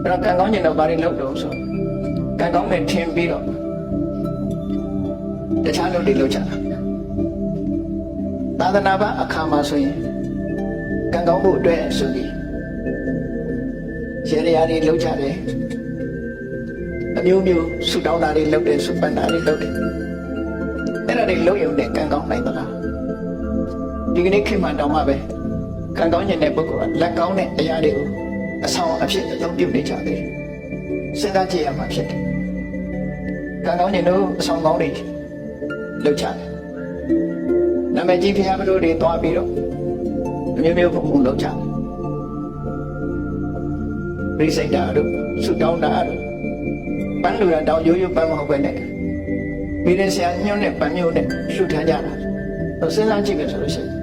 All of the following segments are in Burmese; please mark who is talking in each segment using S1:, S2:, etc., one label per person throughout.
S1: တော့ကံကောင်းကျင်တော့ဘာတွေလုပ်လို့ဆိုကံကောင်းမယ်ထင်ပြီးတော့တခြားလုပ်တွေလုပ်ကြတာသာသနာ့ဘာအခါမှာဆိုရင်ကံကောင်းဖို့အတွက်ဆိုပြီးရေရာတွေလုပ်ကြတယ်အမျိုးမျိုးဆူတောင်းတာတွေလုပ်တယ်ဆူပန်တာတွေလုပ်တယ်အဲ့ဒါတွေလုပ်ရုံနဲ့ကံကောင်းနိုင်သလားဒီကနေ့ခေတ်မှာတောင်မှပဲကံကောင်းကျင်တဲ့ပုဂ္ဂိုလ်ကလက်ကောင်းတဲ့အရာတွေကိုအဆောင်အဖြစ်အသုံးပြုနေကြတယ်စဉ်းစားကြည့်ရမှာဖြစ်တယ်ကံကောင်းကျင်တို့အဆောင်ကောင်းတွေလုပ်ကြတယ်နာမည်ကြီးဖျားဘုရားတွေတွားပြီးတော့အမျိုးမျိုးပုံလုပ်ကြတယ်ပြိစိတ်တာတို့ဆုတောင်းတာတို့ပန်းလူရတောင်ရိုးရိုးပန်းမဟုတ်ပဲနဲ့မိရဆရာညွှန်းတဲ့ပန်းမျိုးနဲ့လှူထားကြတာစဉ်းစားကြည့်မယ်ဆိုလို့ရှိရင်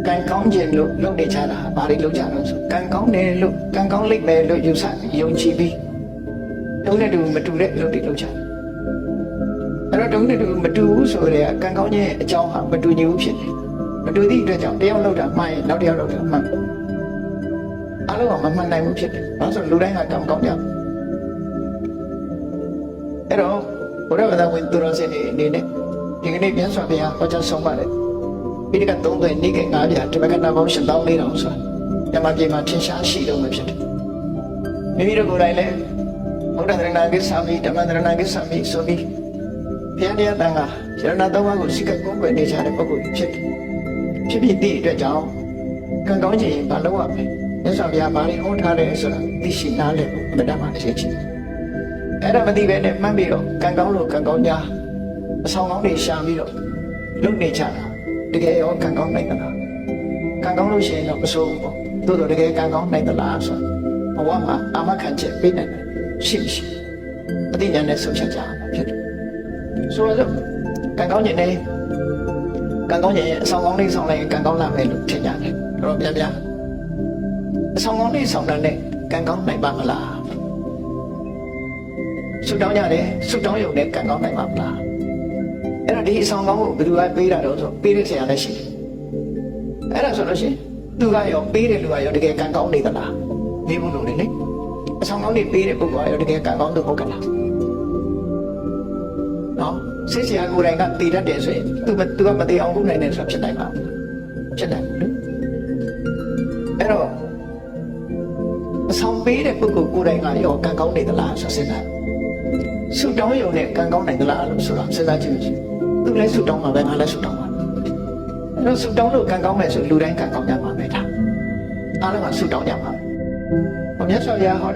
S1: ကံကောင်းခြင်းလို့လုပ်နေကြတာဘာတွေလုပ်ကြလို့ဆိုကံကောင်းတယ်လို့ကံကောင်းလိမ့်မယ်လို့ယူဆယုံကြည်ပြီးတုံးတဲ့တူမတူတဲ့လုပ်တွေလုပ်ကြတယ်အဲ့တော့တုံးတဲ့တူမတူဘူးဆိုတဲ့ကံကောင်းခြင်းအကြောင်းဟာမတူညီဘူးဖြစ်တယ်မတူသည့်အတွက်ကြောင့်တယောက်လုပ်တာမှန်ရင်နောက်တစ်ယောက်လုပ်တာမှန်အားလုံးကမမှန်နိုင်ဘူးဖြစ်တယ်ဘာလို့ဆိုလူတိုင်းကကံကောင်းကြအဲ့တော့ဘုရားဗဒဝင်သူတော်စင်တွေအနေနဲ့ဒီကနေ့ပြန်စွာဘုရားဟောကြားဆုံးပါတယ်ပိဋကတ်30နေ့က9ပြတမကနာပေါင်း8400ဆိုတာညမပြေမှာထင်ရှားရှိတော့မှဖြစ်တယ်မိမိတို့ကိုယ်တိုင်လည်းဘုရားသရဏဂိသမိဓမ္မသရဏဂိသမိဆိုပြီးဘုရားတရားတန်ခါရဏသုံးပါးကိုစိတ်ကကိုယ်ွယ်နေကြတဲ့ပုဂ္ဂိုလ်ဖြစ်တယ်ဖြစ်ပြီးသည့်အတွက်ကြောင့်ကံကောင်းခြင်းဘာလို့ရမလဲမြတ်စွာဘုရားဘာတွေဟောထားတယ်ဆိုတာသိရှိနားလည်ဖို့အမှန်တမ်းအရေးကြီးတယ်အဲ့ဒါမသိပဲနဲ့မှတ်ပြီးတော့ကံကောင်းလို့ကံကောင်းများအဆောင်ကောင်းတွေရှာပြီးတော့လုပ်နေကြတာတကယ်ရောကံကောင်းနိုင်သလားကံကောင်းလို့ရှိရင်တော့မဆိုးဘူးပေါ့သို့တော့တကယ်ကံကောင်းနိုင်သလားဆိုဘဝမှာအာမခံချက်ပေးနိုင်တယ်ရှိမရှိအတိညာနဲ့ဆုံးဖြတ်ကြရမှာဖြစ်တယ်ဆိုတော့ကံကောင်းခြင်းနဲ့ကံကောင်းခြင်းအဆောင်ကောင်းလေးဆောင်လိုက်ကံကောင်းလာမယ်လို့ထင်ကြတယ်တော့ပြန်ပြန်အဆောင်ကောင်းလေးဆောင်တဲ့ကံကောင်းနိုင်ပါမလားဆုတောင်းကြတယ်ဆုတောင်းရုံနဲ့ကံကောင်းနိုင်ပါမလားအဲ့တော့ဒီအဆောင်ကောင်းကိုဘယ်သူကပေးတာတော့ဆိုပေးတဲ့ဆရာလည်းရှိတယ်အဲ့ဒါဆိုလို့ရှိရင်သူကရောပေးတဲ့လူကရောတကယ်ကံကောင်းနေသလားမေးဖို့လိုတယ်လေအဆောင်ကောင်းတွေပေးတဲ့ပုဂ္ဂိုလ်ကရောတကယ်ကံကောင်းသူဟုတ်ကလားနော်ဆရာကိုယ်တိုင်ကတည်တတ်တယ်ဆိုရင်သူကမတည်အောင်လုပ်နိုင်တယ်ဆိုတာဖြစ်နိုင်ပါဖြစ်နိုင်ဘူးအဲ့တော့အဆောင်ပေးတဲ့ပုဂ္ဂိုလ်ကိုယ်တိုင်ကရောကံကောင်းနေသလားဆိုစဉ်းစားဆုတောင်းရုံနဲ့ကံကောင်းနိုင်သလားလို့ဆိုတာစဉ်းစားကြည့်ကြည့်သူလည်းဆုတောင်းမှာပဲငါလည်းဆုတောင်းမှာအဲ့တော့ဆုတောင်းလို့ကံကောင်းမယ်ဆိုလူတိုင်းကံကောင်းကြမှာပဲဒါအားလုံးကဆုတောင်းကြမှာပဲဘုရားဆောရဟော